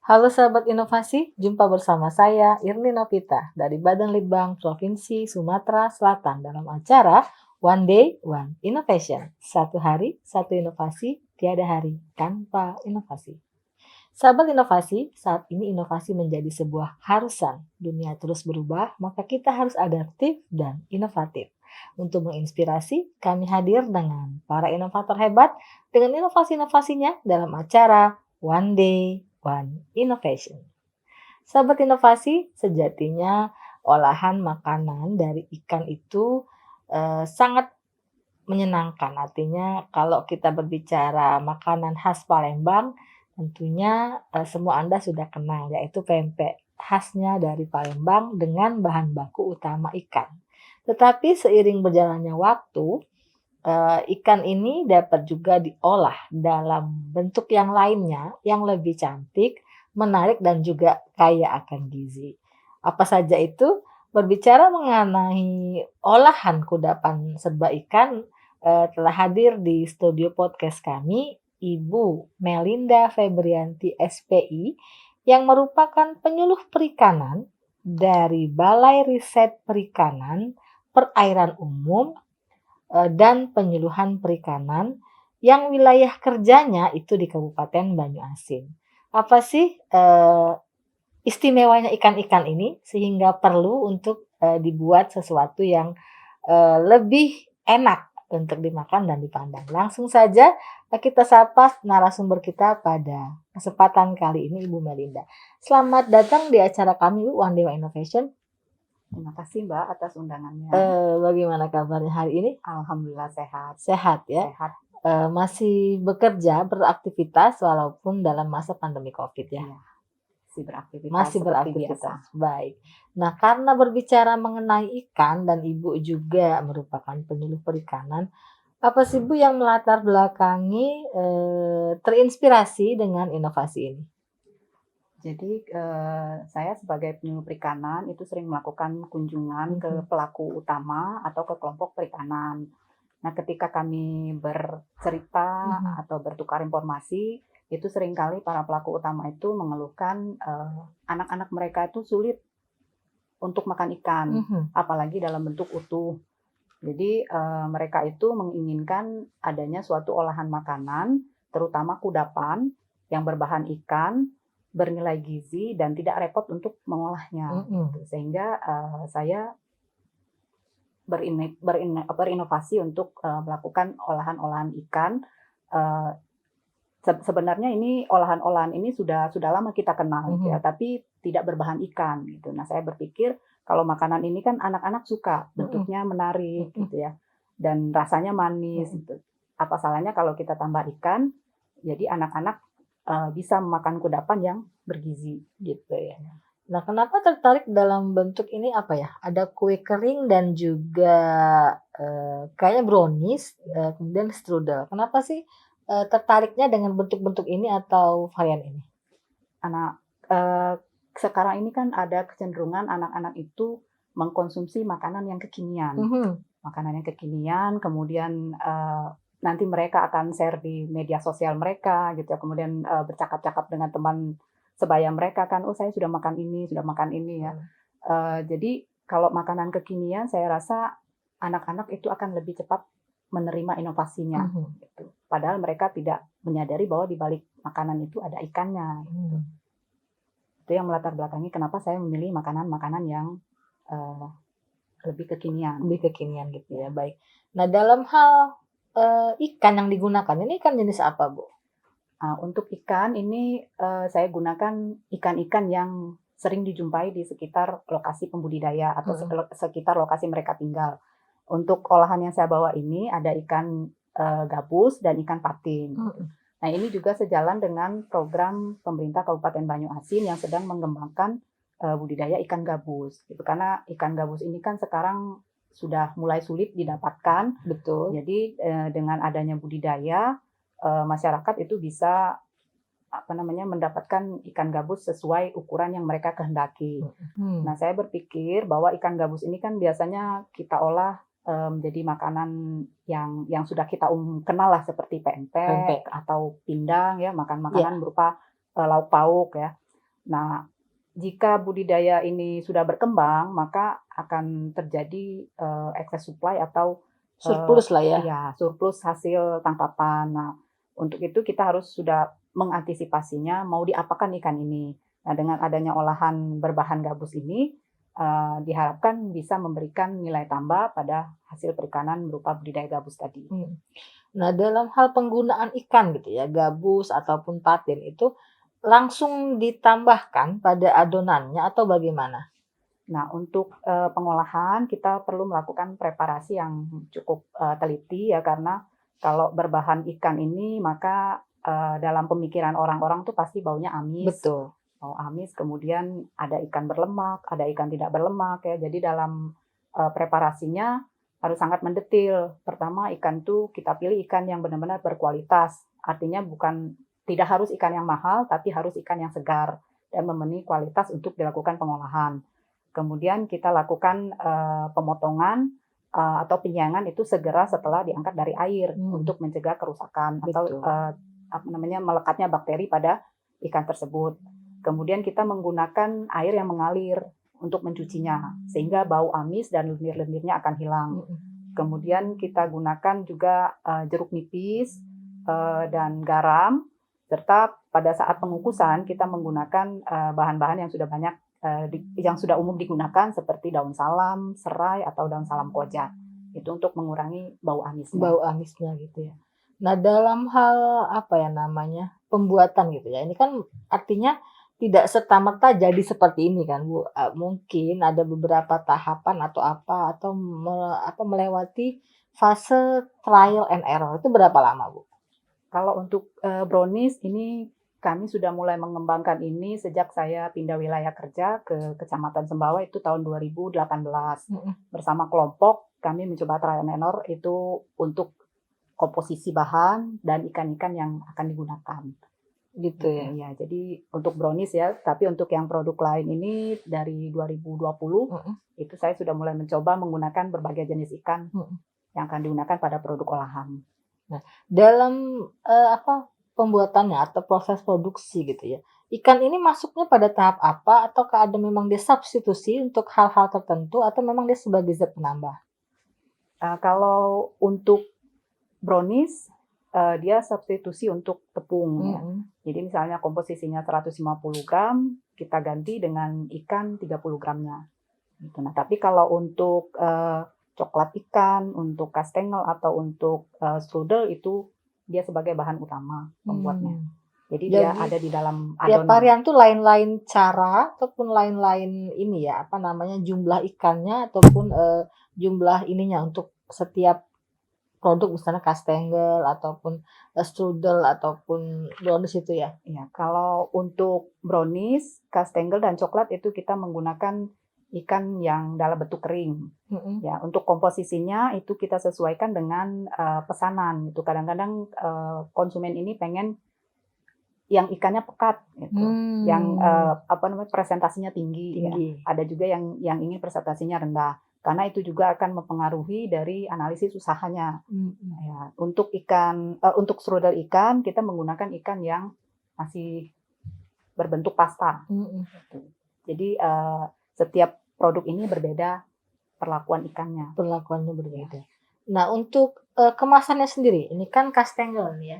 Halo sahabat inovasi, jumpa bersama saya Irni Novita dari Badan Litbang Provinsi Sumatera Selatan dalam acara One Day One Innovation. Satu hari, satu inovasi, tiada hari tanpa inovasi. Sahabat inovasi, saat ini inovasi menjadi sebuah harusan. Dunia terus berubah, maka kita harus adaptif dan inovatif. Untuk menginspirasi, kami hadir dengan para inovator hebat dengan inovasi-inovasinya dalam acara One Day One Innovation. Sahabat inovasi, sejatinya olahan makanan dari ikan itu sangat menyenangkan. Artinya kalau kita berbicara makanan khas Palembang, tentunya semua Anda sudah kenal, yaitu pempek khasnya dari Palembang dengan bahan baku utama ikan. Tetapi seiring berjalannya waktu, ikan ini dapat juga diolah dalam bentuk yang lainnya yang lebih cantik, menarik dan juga kaya akan gizi. Apa saja itu? Berbicara mengenai olahan kudapan serba ikan, telah hadir di studio podcast kami Ibu Melinda Febrianti SPI yang merupakan penyuluh perikanan dari Balai Riset Perikanan, Perairan Umum, dan Penyuluhan Perikanan yang wilayah kerjanya itu di Kabupaten Banyuasin. Apa sih istimewanya ikan-ikan ini sehingga perlu untuk dibuat sesuatu yang lebih enak untuk dimakan dan dipandang? Langsung saja kita sapa narasumber kita pada kesempatan kali ini, Ibu Melinda. Selamat datang di acara kami, Bu, One Day One Innovation. Terima kasih Mbak atas undangannya. Bagaimana kabarnya hari ini? Alhamdulillah sehat. Sehat ya? Sehat. Masih bekerja, beraktivitas walaupun dalam masa pandemi Covid ya? Iya, masih beraktivitas Masih seperti beraktivitas, biasa. baik. Nah, karena berbicara mengenai ikan dan Ibu juga merupakan penyuluh perikanan, apa sih Bu yang melatar belakangi terinspirasi dengan inovasi ini? Jadi saya sebagai penyuluh perikanan itu sering melakukan kunjungan ke pelaku utama atau ke kelompok perikanan. Nah, ketika kami bercerita atau bertukar informasi, itu seringkali para pelaku utama itu mengeluhkan anak-anak mereka itu sulit untuk makan ikan, apalagi dalam bentuk utuh. Jadi mereka itu menginginkan adanya suatu olahan makanan, terutama kudapan yang berbahan ikan, bernilai gizi dan tidak repot untuk mengolahnya. Gitu. Sehingga saya berinovasi untuk melakukan olahan-olahan ikan. Sebenarnya ini olahan-olahan ini sudah lama kita kenal, gitu ya, tapi tidak berbahan ikan. Gitu. Nah, saya berpikir kalau makanan ini kan anak-anak suka, bentuknya menarik, gitu ya, dan rasanya manis. Gitu. Apa salahnya kalau kita tambah ikan, jadi anak-anak bisa makan kudapan yang bergizi, gitu ya. Nah, kenapa tertarik dalam bentuk ini apa ya? Ada kue kering dan juga kayaknya brownies, kemudian strudel. Kenapa sih tertariknya dengan bentuk-bentuk ini atau varian ini? Sekarang ini kan ada kecenderungan anak-anak itu mengkonsumsi makanan yang kekinian. Makanan yang kekinian, kemudian nanti mereka akan share di media sosial mereka, gitu ya. Kemudian bercakap-cakap dengan teman sebaya mereka kan, oh saya sudah makan ini ya. Jadi kalau makanan kekinian, saya rasa anak-anak itu akan lebih cepat menerima inovasinya. Gitu. Padahal mereka tidak menyadari bahwa di balik makanan itu ada ikannya. Gitu. Itu yang melatar belakangi kenapa saya memilih makanan-makanan yang lebih kekinian. Lebih kekinian gitu ya, baik. Nah, dalam hal ikan yang digunakan, ini ikan jenis apa, Bu? Untuk ikan ini saya gunakan ikan-ikan yang sering dijumpai di sekitar lokasi pembudidaya atau sekitar lokasi mereka tinggal. Untuk olahan yang saya bawa ini ada ikan gabus dan ikan patin. Nah, ini juga sejalan dengan program pemerintah Kabupaten Banyuasin yang sedang mengembangkan budidaya ikan gabus. Gitu. Karena ikan gabus ini kan sekarang sudah mulai sulit didapatkan. Betul. Jadi dengan adanya budidaya, masyarakat itu bisa mendapatkan ikan gabus sesuai ukuran yang mereka kehendaki. Nah, saya berpikir bahwa ikan gabus ini kan biasanya kita olah menjadi makanan yang sudah kita kenal lah seperti pempek atau pindang ya, makan makanan berupa lauk pauk ya. Nah, jika budidaya ini sudah berkembang, maka akan terjadi, excess supply atau, eee Surplus lah ya? iya, surplus hasil tangkapan. Nah, untuk itu kita harus sudah mengantisipasinya mau diapakan ikan ini. Nah, dengan adanya olahan berbahan gabus ini, diharapkan bisa memberikan nilai tambah pada hasil perikanan berupa budidaya gabus tadi. Mhm. Nah, dalam hal penggunaan ikan gitu ya, gabus ataupun patin itu langsung ditambahkan pada adonannya atau bagaimana? Nah, untuk, pengolahan kita perlu melakukan preparasi yang cukup, teliti ya, karena kalau berbahan ikan ini maka, dalam pemikiran orang-orang tuh pasti baunya amis, Betul. bau amis, kemudian ada ikan berlemak, ada ikan tidak berlemak ya. Jadi dalam, preparasinya harus sangat mendetil. Pertama, ikan tuh kita pilih ikan yang benar-benar berkualitas, artinya bukan tidak harus ikan yang mahal, tapi harus ikan yang segar dan memenuhi kualitas untuk dilakukan pengolahan. Kemudian kita lakukan, pemotongan, atau penyayangan itu segera setelah diangkat dari air Hmm, untuk mencegah kerusakan atau, betul. apa namanya, melekatnya bakteri pada ikan tersebut. Kemudian kita menggunakan air yang mengalir untuk mencucinya, sehingga bau amis dan lendir-lendirnya akan hilang. Mhm. Kemudian kita gunakan juga, jeruk nipis, dan garam, serta pada saat pengukusan kita menggunakan, bahan-bahan yang sudah banyak, yang sudah umum digunakan seperti daun salam, serai, atau daun salam koja. Itu untuk mengurangi bau amisnya. Bau amisnya gitu ya. Nah, dalam hal apa ya namanya, pembuatan gitu ya, ini kan artinya tidak serta-merta jadi seperti ini kan Bu, mungkin ada beberapa tahapan atau apa, atau melewati fase trial and error, itu berapa lama Bu? Kalau untuk, brownies ini kami sudah mulai mengembangkan ini sejak saya pindah wilayah kerja ke Kecamatan Sembawa itu tahun 2018. Mhm, Bersama kelompok kami mencoba trial and error itu untuk komposisi bahan dan ikan-ikan yang akan digunakan, gitu gitu ya? ya. Jadi untuk brownies ya, tapi untuk yang produk lain ini dari 2020 Mhm, itu saya sudah mulai mencoba menggunakan berbagai jenis ikan mhm. yang akan digunakan pada produk olahan. Nah, dalam, pembuatannya atau proses produksi gitu ya, ikan ini masuknya pada tahap apa? Ataukah ada memang dia substitusi untuk hal-hal tertentu atau memang dia sebagai zat penambah? Kalau untuk brownies, dia substitusi untuk tepung ya. Mhm, Jadi misalnya komposisinya 150 gram, kita ganti dengan ikan 30 gramnya, gitu. Nah, tapi kalau untuk, coklat ikan, untuk kastengel atau untuk, strudel itu dia sebagai bahan utama pembuatnya. mmm. Jadi dia Jadi ada di dalam tiap adonan. varian tuh lain-lain cara ataupun lain-lain ini ya, apa namanya, jumlah ikannya ataupun, jumlah ininya untuk setiap produk misalnya kastengel ataupun, strudel ataupun brownies itu ya? Ya, kalau untuk brownies, kastengel dan coklat itu kita menggunakan ikan yang dalam bentuk kering. Mhm. Ya, untuk komposisinya itu kita sesuaikan dengan, pesanan gitu. Kadang-kadang, konsumen ini pengen yang ikannya pekat gitu, yang, Mmm, apa namanya, presentasinya tinggi ya. tinggi. Ada juga yang ingin presentasinya rendah, karena itu juga akan mempengaruhi dari analisis usahanya. Mhm. Ya, untuk untuk strudel ikan kita menggunakan ikan yang masih berbentuk pasta Mhm, gitu. Jadi, setiap produk ini berbeda perlakuan ikannya. perlakuannya Ya, berbeda. Nah untuk, kemasannya sendiri, ini kan kastengel nih ya,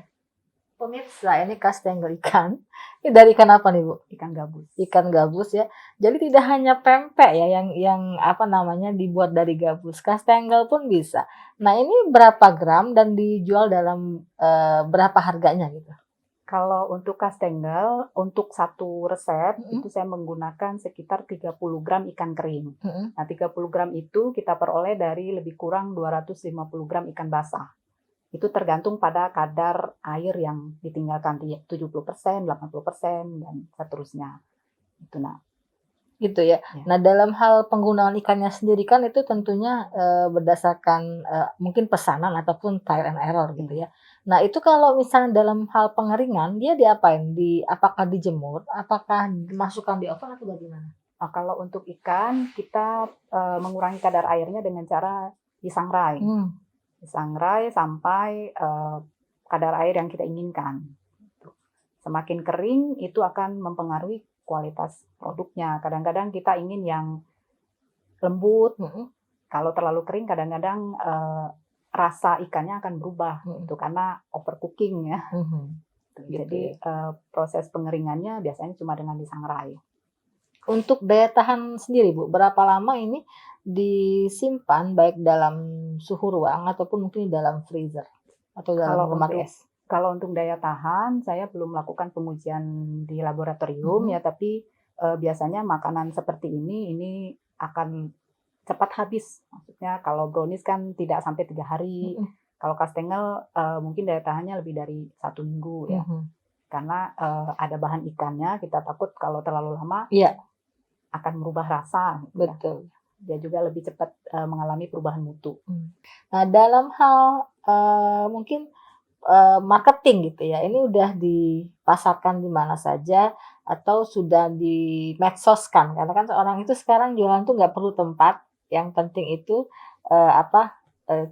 pemirsa ini kastengel ikan, ini dari ikan apa nih, Bu? ikan gabus. Ikan gabus ya. Jadi tidak hanya pempek ya yang apa namanya, dibuat dari gabus, kastengel pun bisa. Nah ini berapa gram dan dijual dalam, berapa harganya gitu? Kalau untuk kastengel, untuk satu resep Mhm, itu saya menggunakan sekitar 30 gram ikan kering. mhm. Nah, 30 gram itu kita peroleh dari lebih kurang 250 gram ikan basah. Itu tergantung pada kadar air yang ditinggalkan, 70%, 80%, dan seterusnya. Itu, nah, Gitu ya. ya. Nah, dalam hal penggunaan ikannya sendiri kan itu tentunya, berdasarkan, mungkin pesanan ataupun trial and error gitu Iya. ya. Nah, itu kalau misalnya dalam hal pengeringan dia diapain? Apakah dijemur? Apakah dimasukkan di oven atau bagaimana? Nah, kalau untuk ikan kita, mengurangi kadar airnya dengan cara disangrai. Mmm, Disangrai sampai, kadar air yang kita inginkan, gitu. Semakin kering itu akan mempengaruhi kualitas produknya. Kadang-kadang kita ingin yang lembut, kalau terlalu kering kadang-kadang rasa ikannya akan berubah, itu karena overcooking ya. Jadi proses pengeringannya biasanya cuma dengan disangrai. Untuk daya tahan sendiri Bu, berapa lama ini disimpan baik dalam suhu ruang ataupun mungkin dalam freezer atau dalam lemari es? Kalau untuk daya tahan, saya belum melakukan pengujian di laboratorium ya, tapi biasanya makanan seperti ini akan cepat habis. Maksudnya kalau brownies kan tidak sampai 3 hari. Kalau kastengel mungkin daya tahannya lebih dari 1 minggu ya. Karena ada bahan ikannya, kita takut kalau terlalu lama akan merubah rasa. Gitu. Betul. Dia juga lebih cepat mengalami perubahan mutu. Nah, dalam hal mungkin marketing gitu ya, ini udah dipasarkan di mana saja atau sudah dimedsoskan? Karena kan orang itu sekarang jualan tuh nggak perlu tempat, yang penting itu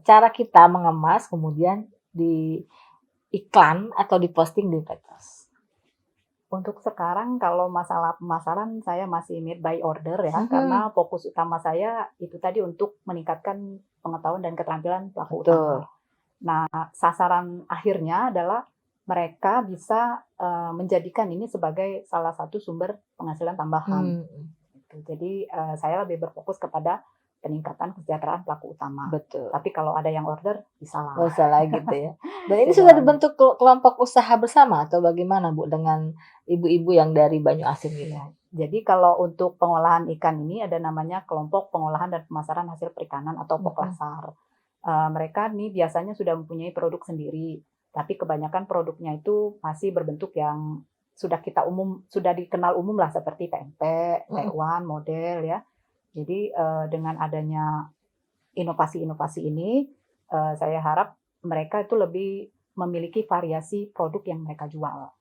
cara kita mengemas kemudian di iklan atau diposting di medsos. Untuk sekarang kalau masalah pemasaran saya masih made by order ya, karena fokus utama saya itu tadi untuk meningkatkan pengetahuan dan keterampilan pelaku utama. Nah, sasaran akhirnya adalah mereka bisa menjadikan ini sebagai salah satu sumber penghasilan tambahan. Jadi saya lebih berfokus kepada peningkatan kesejahteraan pelaku utama. Betul. Tapi kalau ada yang order, bisa lah. Bisa lah gitu ya. Dan ini sudah dibentuk kelompok usaha bersama atau bagaimana Bu dengan ibu-ibu yang dari Banyu Asin gitu? Ya. Jadi kalau untuk pengolahan ikan ini ada namanya kelompok pengolahan dan pemasaran hasil perikanan atau Poklasar. Mereka nih biasanya sudah mempunyai produk sendiri, tapi kebanyakan produknya itu masih berbentuk yang sudah dikenal umum lah seperti pempek, tekwan, model ya. Jadi dengan adanya inovasi-inovasi ini, saya harap mereka itu lebih memiliki variasi produk yang mereka jual.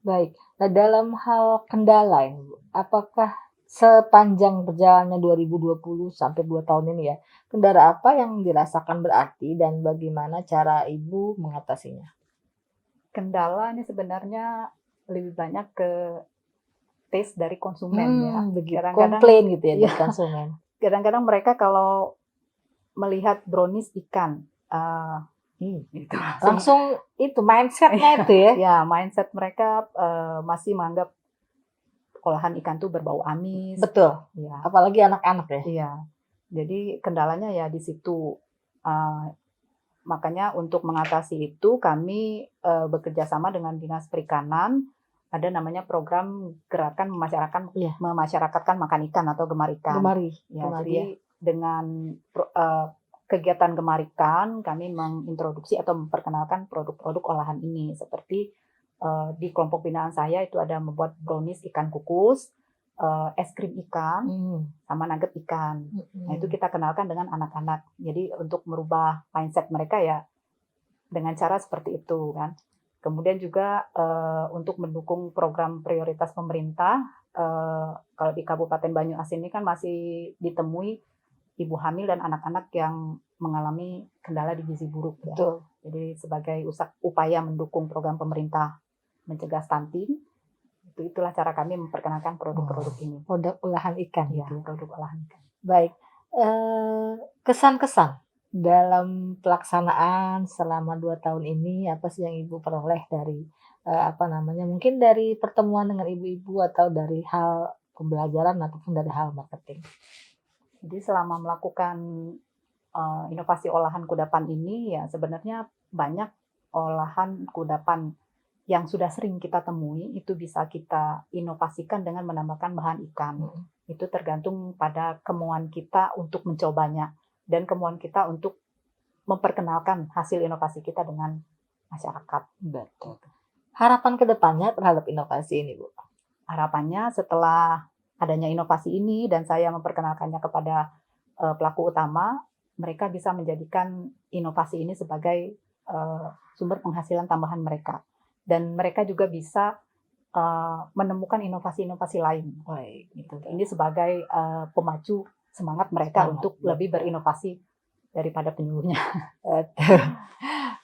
Baik. Nah, dalam hal kendala ini, apakah sepanjang berjalannya 2020 sampai 2 tahun ini ya, kendala apa yang dirasakan berarti dan bagaimana cara Ibu mengatasinya? Kendala ini sebenarnya lebih banyak ke taste dari konsumen ya. Kadang-kadang komplain gitu ya dari konsumen. Kadang-kadang mereka kalau melihat brownies ikan, gitu. Langsung itu mindsetnya itu ya? Ya, mindset mereka masih menganggap olahan ikan tuh berbau amis. Betul. Ya. Apalagi anak-anak ya. Iya. Jadi kendalanya ya di situ. Makanya untuk mengatasi itu kami bekerja sama dengan Dinas Perikanan. Ada namanya program gerakan memasyarakatkan makan ikan atau gemar ikan. Jadi dengan kegiatan gemar ikan kami mengintroduksi atau memperkenalkan produk-produk olahan ini seperti di kelompok binaan saya itu ada membuat brownies ikan kukus, es krim ikan, sama nugget ikan. Nah itu kita kenalkan dengan anak-anak. Jadi untuk merubah mindset mereka ya dengan cara seperti itu kan. Kemudian juga untuk mendukung program prioritas pemerintah, kalau di Kabupaten Banyu Asin ini kan masih ditemui ibu hamil dan anak-anak yang mengalami kendala di gizi buruk. Ya. Jadi sebagai upaya mendukung program pemerintah mencegah stunting, itulah cara kami memperkenalkan produk-produk ini. Produk olahan ikan. Ya, produk olahan ikan. Baik, kesan-kesan dalam pelaksanaan selama 2 tahun ini apa sih yang Ibu peroleh dari mungkin dari pertemuan dengan ibu-ibu atau dari hal pembelajaran ataupun dari hal marketing? Jadi selama melakukan inovasi olahan kudapan ini ya sebenarnya banyak olahan kudapan yang sudah sering kita temui itu bisa kita inovasikan dengan menambahkan bahan ikan. Itu tergantung pada kemauan kita untuk mencobanya dan kemauan kita untuk memperkenalkan hasil inovasi kita dengan masyarakat. Betul. Harapan kedepannya terhadap inovasi ini, Bu? Harapannya setelah adanya inovasi ini dan saya memperkenalkannya kepada pelaku utama, mereka bisa menjadikan inovasi ini sebagai sumber penghasilan tambahan mereka. Dan mereka juga bisa menemukan inovasi-inovasi lain. Gitu. Ini sebagai pemacu semangat mereka untuk lebih berinovasi daripada penyuruhnya.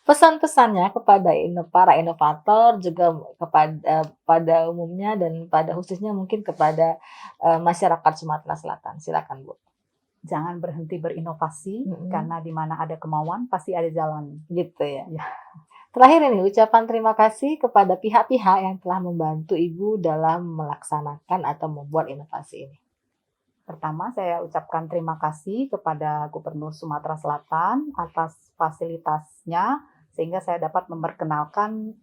Pesan-pesannya kepada para inovator juga kepada pada umumnya dan pada khususnya mungkin kepada masyarakat Sumatera Selatan. Silakan Bu. Jangan berhenti berinovasi, Mm-mm. karena di mana ada kemauan pasti ada jalan. Gitu ya. Ya. Terakhir ini ucapan terima kasih kepada pihak-pihak yang telah membantu Ibu dalam melaksanakan atau membuat inovasi ini. Pertama, saya ucapkan terima kasih kepada Gubernur Sumatera Selatan atas fasilitasnya, sehingga saya dapat memperkenalkan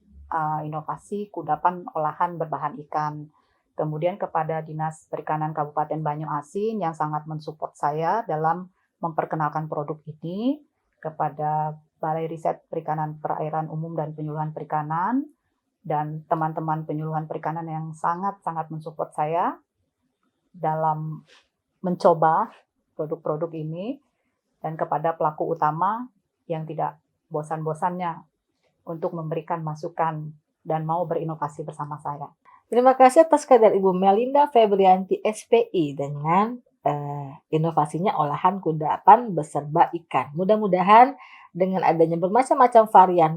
inovasi kudapan olahan berbahan ikan. Kemudian kepada Dinas Perikanan Kabupaten Banyuasin yang sangat mensupport saya dalam memperkenalkan produk ini, kepada Balai Riset Perikanan Perairan Umum dan Penyuluhan Perikanan, dan teman-teman penyuluhan perikanan yang sangat-sangat mensupport saya dalam mencoba produk-produk ini, dan kepada pelaku utama yang tidak bosan-bosannya untuk memberikan masukan dan mau berinovasi bersama saya. Terima kasih atas kehadiran Ibu Melinda Febrianti SPI dengan inovasinya olahan kudapan beserba ikan. Mudah-mudahan dengan adanya bermacam-macam varian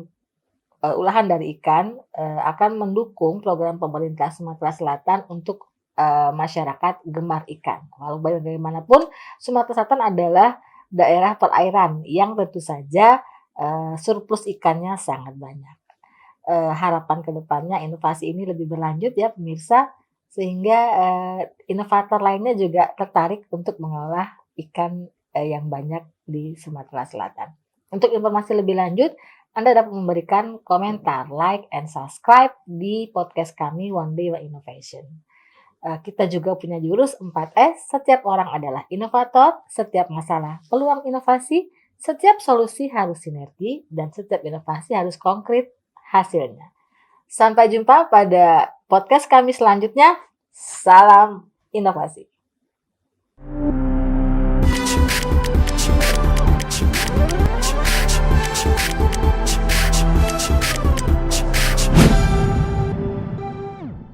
olahan dari ikan akan mendukung program pemerintah Sumatera Selatan untuk masyarakat gemar ikan. Walau bagaimanapun Sumatera Selatan adalah daerah perairan yang tentu saja surplus ikannya sangat banyak. Harapan kedepannya inovasi ini lebih berlanjut ya pemirsa, sehingga inovator lainnya juga tertarik untuk mengolah ikan yang banyak di Sumatera Selatan. Untuk informasi lebih lanjut, Anda dapat memberikan komentar, like, and subscribe di podcast kami One Day One Innovation. Kita juga punya jurus 4S, setiap orang adalah inovator, setiap masalah peluang inovasi, setiap solusi harus sinergi, dan setiap inovasi harus konkret hasilnya. Sampai jumpa pada podcast kami selanjutnya. Salam inovasi.